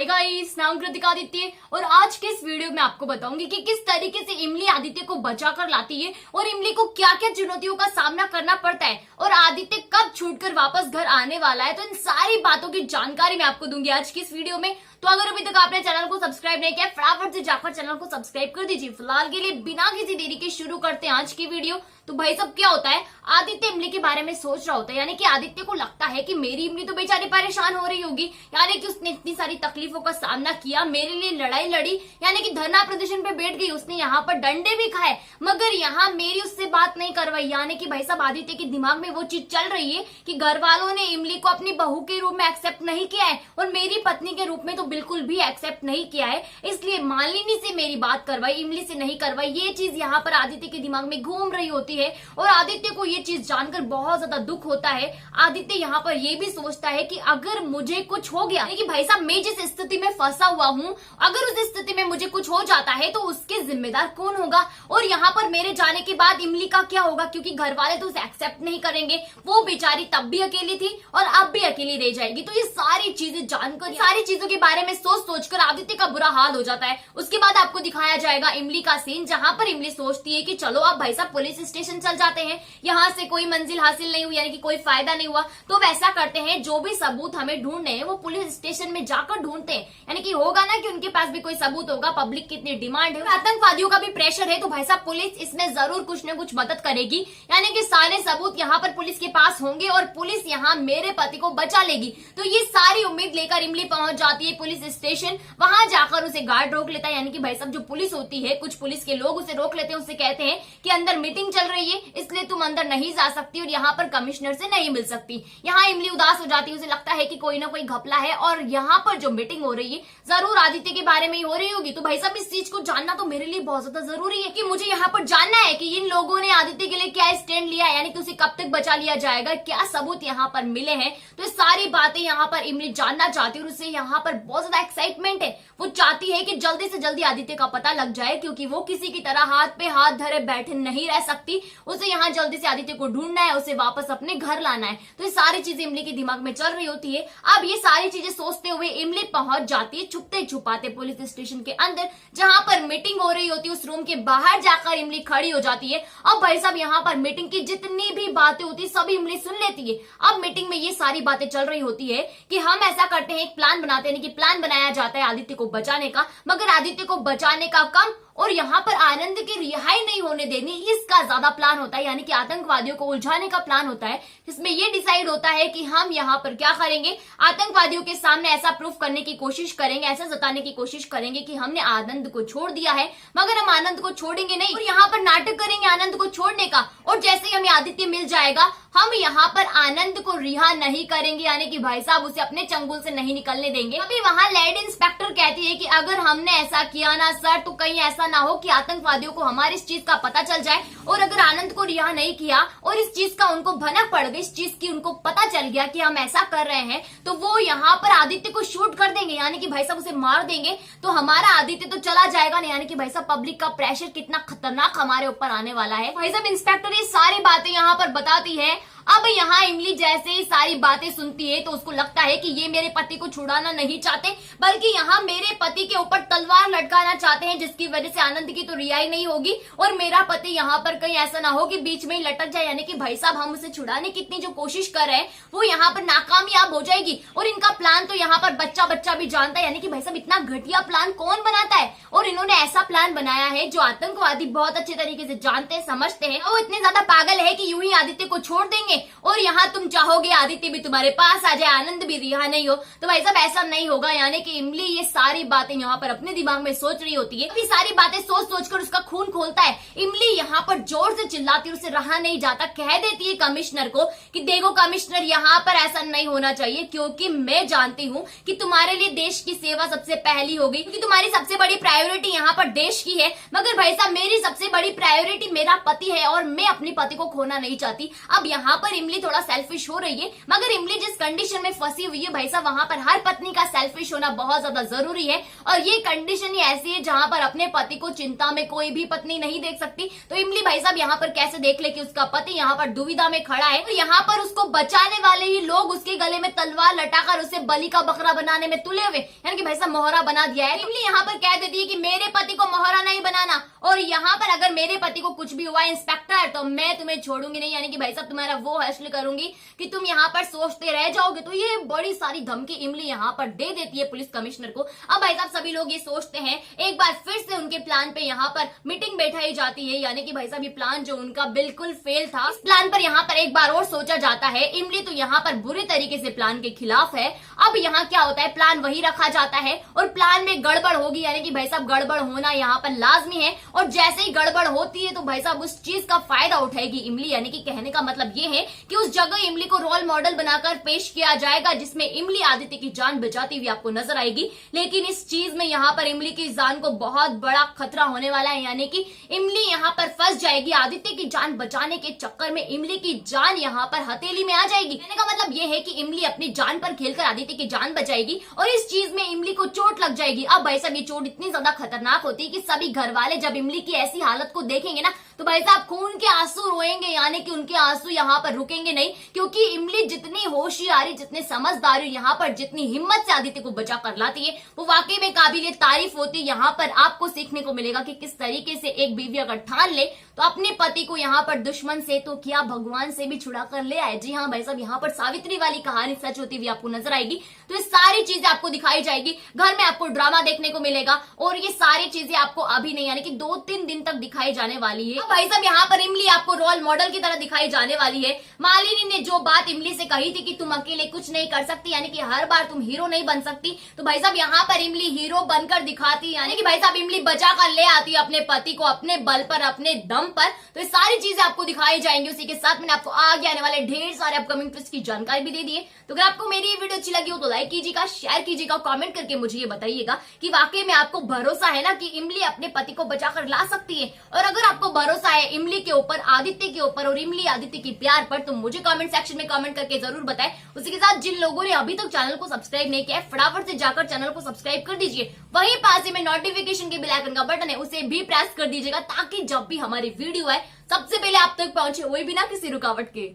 Guys, नाम कृतिका आदित्य और आज के इस वीडियो में आपको बताऊंगी कि किस तरीके से इमली आदित्य को बचा कर लाती है और इमली को क्या क्या चुनौतियों का सामना करना पड़ता है और आदित्य कब छूटकर वापस घर आने वाला है। तो इन सारी बातों की जानकारी मैं आपको दूंगी आज की इस वीडियो में। तो अगर अभी तक आपने चैनल को सब्सक्राइब नहीं किया, फटाफट से जाकर चैनल को सब्सक्राइब कर दीजिए। फिलहाल के लिए बिना किसी देरी के शुरू करते हैं आज की वीडियो। तो भाई सब क्या होता है, आदित्य इमली के बारे में सोच रहा होता है, यानी कि आदित्य को लगता है कि मेरी इमली तो बेचारी परेशान हो रही होगी, यानी कि उसने इतनी सारी तकलीफों का सामना किया, मेरे लिए लड़ाई लड़ी, यानी कि धरना प्रदर्शन पे बैठ गई, उसने यहाँ पर डंडे भी खाए, मगर यहाँ मेरी उससे बात नहीं करवाई। यानी कि भाई साहब आदित्य के दिमाग में वो चीज चल रही है कि घर वालों ने इमली को अपनी बहू के रूप में एक्सेप्ट नहीं किया है और मेरी पत्नी के रूप में तो बिल्कुल भी एक्सेप्ट नहीं किया है, इसलिए मालिनी से मेरी बात करवाई, इमली से नहीं करवाई। ये चीज यहाँ पर आदित्य के दिमाग में घूम रही होती है और आदित्य को ये चीज जानकर बहुत ज्यादा दुख होता है। आदित्य यहाँ पर ये भी सोचता है कि अगर मुझे कुछ हो गया, कि भाई साहब मैं जिस स्थिति में फंसा हुआ हूँ, अगर उस स्थिति में मुझे कुछ हो जाता है तो उसके जिम्मेदार कौन होगा और यहाँ पर मेरे जाने के बाद इमली का क्या होगा, क्योंकि घर वाले तो उसे एक्सेप्ट नहीं करेंगे। वो बेचारी तब भी अकेली थी और अब भी अकेली रह जाएगी। तो ये सारी चीजें जानकर, सारी चीजों के बारे में सोच सोचकर आदित्य का बुरा हाल हो जाता है। उसके बाद आपको दिखाया जाएगा इमली का सीन, जहां पर इमली सोचती है कि चलो अब भाई साहब पुलिस स्टेशन चल जाते हैं, यहाँ से कोई मंजिल हासिल नहीं हुई, यानी कि कोई फायदा नहीं हुआ, तो वैसा करते हैं जो भी सबूत हमें ढूंढने हैं वो पुलिस स्टेशन में जाकर ढूंढते हैं। यानी कि होगा ना कि उनके पास भी कोई सबूत होगा, पब्लिक की इतनी डिमांड है, आतंकवादियों का भी प्रेशर है, तो भाई साहब पुलिस इसमें जरूर कुछ न कुछ मदद करेगी। यानी कि सारे सबूत यहाँ पर पुलिस के पास होंगे और पुलिस यहाँ मेरे पति को बचा लेगी। तो ये सारी उम्मीद लेकर इमली पहुंच जाती है पुलिस स्टेशन। वहां जाकर उसे गार्ड रोक लेता है, यानी कि भाई साहब जो पुलिस होती है, कुछ पुलिस के लोग उसे रोक लेते हैं, उससे कहते हैं कि अंदर मीटिंग चल रही है इसलिए तुम अंदर नहीं जा सकती और यहाँ पर कमिश्नर से नहीं मिल सकती। यहाँ इमली उदास हो जाती है, उसे लगता है कि कोई ना कोई घपला है और यहाँ पर जो मीटिंग हो रही है जरूर आदित्य के बारे में ही हो रही होगी। तो भाई साहब इस चीज को जानना तो मेरे लिए बहुत ज्यादा जरूरी है कि मुझे यहाँ पर जानना है कि इन लोगों ने आदित्य के लिए क्या स्टैंड लिया है, यानी कि उसे कब तक बचा लिया जाएगा, क्या सबूत यहाँ पर मिले हैं। तो सारी बातें यहाँ पर इमली जानना चाहती है और उसे यहाँ पर बहुत ज्यादा एक्साइटमेंट है। वो चाहती है कि जल्दी से जल्दी आदित्य का पता लग जाए, क्योंकि वो किसी की तरह हाथ पे हाथ धरे बैठे नहीं रह सकती। उसे यहाँ जल्दी से आदित्य को ढूंढना है, उसे वापस अपने घर लाना है। तो ये सारी चीजें इमली के दिमाग में चल रही होती है। अब ये सारी चीजें सोचते हुए इमली पहुंच जाती है छुपते छुपाते पुलिस स्टेशन के अंदर, जहां पर मीटिंग हो रही होती है। उस रूम के बाहर जाकर इमली खड़ी हो जाती है। अब भाई साहब यहाँ पर मीटिंग की जितनी भी बातें होती है सभी इमली सुन लेती है। अब मीटिंग में ये सारी बातें चल रही होती है कि हम ऐसा करते हैं, एक प्लान बनाते हैं, कि प्लान बनाया जाता है आदित्य को बचाने का, मगर आदित्य को बचाने का कम और यहाँ पर आनंद की रिहाई नहीं होने देनी, इसका ज्यादा प्लान होता है। यानी कि आतंकवादियों को उलझाने का प्लान होता है, जिसमें ये डिसाइड होता है कि हम यहाँ पर क्या करेंगे, आतंकवादियों के सामने ऐसा प्रूफ करने की कोशिश करेंगे, ऐसा जताने की कोशिश करेंगे कि हमने आनंद को छोड़ दिया है, मगर हम आनंद को छोड़ेंगे नहीं और यहाँ पर नाटक करेंगे आनंद को छोड़ने का। और जैसे ही हमें आदित्य मिल जाएगा हम यहाँ पर आनंद को रिहा नहीं करेंगे, यानी कि भाई साहब उसे अपने चंगुल से नहीं निकलने देंगे। अभी वहाँ लेडी इंस्पेक्टर कहती है कि अगर हमने ऐसा किया ना सर, तो कहीं ऐसा ना हो कि आतंकवादियों को हमारी इस चीज का पता चल जाए और अगर आनंद को रिहा नहीं किया और इस चीज का उनको भनक पड़ गई, इस चीज की उनको पता चल गया कि हम ऐसा कर रहे हैं, तो वो यहाँ पर आदित्य को शूट कर देंगे, यानी कि भाई साहब उसे मार देंगे। तो हमारा आदित्य तो चला जाएगा नहीं, यानी कि भाई साहब पब्लिक का प्रेशर कितना खतरनाक हमारे ऊपर आने वाला है। भाई साहब इंस्पेक्टर ये सारी बातें यहाँ पर बताती है। अब यहाँ इमली जैसे ही सारी बातें सुनती है तो उसको लगता है कि ये मेरे पति को छुड़ाना नहीं चाहते, बल्कि यहाँ मेरे पति के ऊपर तलवार लटकाना चाहते हैं, जिसकी वजह से आनंद की तो रिहाई नहीं होगी और मेरा पति यहाँ पर कहीं ऐसा ना हो कि बीच में ही लटक जाए। यानी कि भाई साहब हम उसे छुड़ाने की इतनी जो कोशिश कर रहे हैं वो यहाँ पर नाकामयाब हो जाएगी। और इनका प्लान तो यहाँ पर बच्चा बच्चा भी जानता है, यानी कि भाई साहब इतना घटिया प्लान कौन बनाता है, और इन्होंने ऐसा प्लान बनाया है जो आतंकवादी बहुत अच्छे तरीके से जानते हैं, समझते हैं। वो इतने ज्यादा पागल है कि यूं ही आदित्य को छोड़ देंगे और यहाँ तुम चाहोगे आदित्य भी तुम्हारे पास आ जाए, आनंद भी रिहा नहीं हो। तो भाई साहब ऐसा नहीं होगा। यानी कि इमली ये सारी बातें यहाँ पर अपने दिमाग में सोच रही होती है। ये सारी बातें सोच सोचकर उसका खून खोलता है। इमली यहाँ पर जोर से चिल्लाती है, उसे रहा नहीं जाता, कह देती है कमिश्नर को कि देखो कमिश्नर यहाँ पर ऐसा नहीं होना चाहिए, क्योंकि मैं जानती हूँ कि तुम्हारे लिए देश की सेवा सबसे पहली होगी, क्योंकि तुम्हारी सबसे बड़ी प्रायोरिटी यहाँ पर देश की है। मगर भाई साहब मेरी सबसे बड़ी प्रायोरिटी मेरा पति है और मैं अपने पति को खोना नहीं चाहती। अब यहाँ पर इमली थोड़ा सेल्फिश हो रही है, मगर इमली जिस कंडीशन में फंसी हुई है भाई साहब, वहां पर हर पत्नी का सेल्फिश होना बहुत ज्यादा जरूरी है। और ये कंडीशन ही ऐसी है जहां पर अपने पति को चिंता में कोई भी पत्नी नहीं देख सकती। तो इमली भाई साहब यहाँ पर कैसे देख ले कि उसका पति यहाँ पर दुविधा में खड़ा है, तो यहाँ पर उसको बचाने वाले ही लोग उसके गले में तलवार लटाकर उसे बलि का बकरा बनाने में तुले हुए, यानी कि भाई साहब मोहरा बना दिया है। इमली यहाँ पर कह देती है कि मेरे पति को मोहरा नहीं बनाना, और यहाँ पर अगर मेरे पति को कुछ भी हुआ इंस्पेक्टर तो मैं तुम्हें छोड़ूंगी नहीं, यानी कि भाई साहब तुम्हारा वो हासिल करूंगी कि तुम यहाँ पर सोचते रह जाओगे। तो ये बड़ी सारी धमकी इमली यहाँ पर दे देती है पुलिस कमिश्नर को। अब भाई साहब सभी लोग ये सोचते हैं, एक बार फिर से उनके प्लान पे यहाँ पर मीटिंग बैठाई जाती है, यानी कि भाई साहब ये प्लान जो उनका बिल्कुल फेल था, इस प्लान पर यहाँ पर एक बार और सोचा जाता है। इमली तो यहाँ पर बुरे तरीके से प्लान के खिलाफ है। अब यहाँ क्या होता है, प्लान वही रखा जाता है और प्लान में गड़बड़ होगी, यानी कि भाई साहब गड़बड़ होना यहाँ पर लाजमी है। और जैसे ही गड़बड़ होती है तो भाई साहब उस चीज का फायदा उठाएगी इमली, यानी कि कहने का मतलब ये है कि उस जगह इमली को रोल मॉडल बनाकर पेश किया जाएगा, जिसमें इमली आदित्य की जान बचाती हुई आपको नजर आएगी। लेकिन इस चीज में यहाँ पर इमली की जान को बहुत बड़ा खतरा होने वाला है, यानी कि इमली यहाँ पर फंस जाएगी। आदित्य की जान बचाने के चक्कर में इमली की जान यहाँ पर हथेली में आ जाएगी। कहने का मतलब ये है कि इमली अपनी जान पर खेलकर आदित्य की जान बचाएगी और इस चीज में इमली को चोट लग जाएगी। अब भाई साहब ये चोट इतनी ज्यादा खतरनाक होती है कि सभी घर वाले जब इमली की ऐसी हालत को देखेंगे ना तो भाई साहब खून के आंसू रोएंगे, यानी कि उनके आंसू यहाँ पर रुकेंगे नहीं, क्योंकि इमली जितनी होशियारी, जितने समझदारी, यहाँ पर जितनी हिम्मत से आदित्य को बचा कर लाती है वो वाकई में काबिले तारीफ होती है। यहाँ पर आपको सीखने को मिलेगा कि किस तरीके से एक बीवी अगर ठान ले तो अपने पति को यहाँ पर दुश्मन से तो क्या भगवान से भी छुड़ा कर ले आए। जी हाँ भाई साहब, यहाँ पर सावित्री वाली कहानी सच होती हुई आपको नजर आएगी। तो ये सारी चीजें आपको दिखाई जाएगी, घर में आपको ड्रामा देखने को मिलेगा और ये सारी चीजें आपको अभी नहीं, यानी कि 2-3 दिन तक दिखाई जाने वाली है। भाई साहब यहाँ पर इमली आपको रोल मॉडल की तरह दिखाई जाने वाली है। मालिनी ने जो बात इमली से कही थी कि तुम अकेले कुछ नहीं कर सकती, यानी कि हर बार तुम हीरो नहीं बन सकती, तो भाई साहब यहाँ पर इमली हीरो बनकर दिखाती, यानी कि भाई साहब इमली बचा कर ले आती है अपने पति को अपने बल पर, अपने दम पर। तो ये सारी चीजें आपको दिखाई जाएंगी। उसी के साथ मैंने आपको आगे आने वाले ढेर सारे अपकमिंग ट्विस्ट की जानकारी भी दे दी है। तो अगर आपको मेरी ये वीडियो अच्छी लगी हो तो लाइक कीजिएगा, शेयर कीजिएगा, कमेंट करके मुझे ये बताइएगा कि वाकई में आपको भरोसा है ना कि इमली अपने पति को बचाकर ला सकती है। और अगर आपको भरोसा है इमली के ऊपर, आदित्य के ऊपर और इमली आदित्य की प्यार पर, तो मुझे कमेंट सेक्शन में कमेंट करके जरूर बताएं। उसी के साथ जिन लोगों ने अभी तक चैनल को सब्सक्राइब नहीं किया है फटाफट से जाकर चैनल को सब्सक्राइब कर दीजिए। वहीं पास ही में नोटिफिकेशन के बेल आइकन का बटन है उसे भी प्रेस कर दीजिएगा, ताकि जब भी हमारी वीडियो है सबसे पहले आप तक पहुंचे, वही बिना किसी रुकावट के।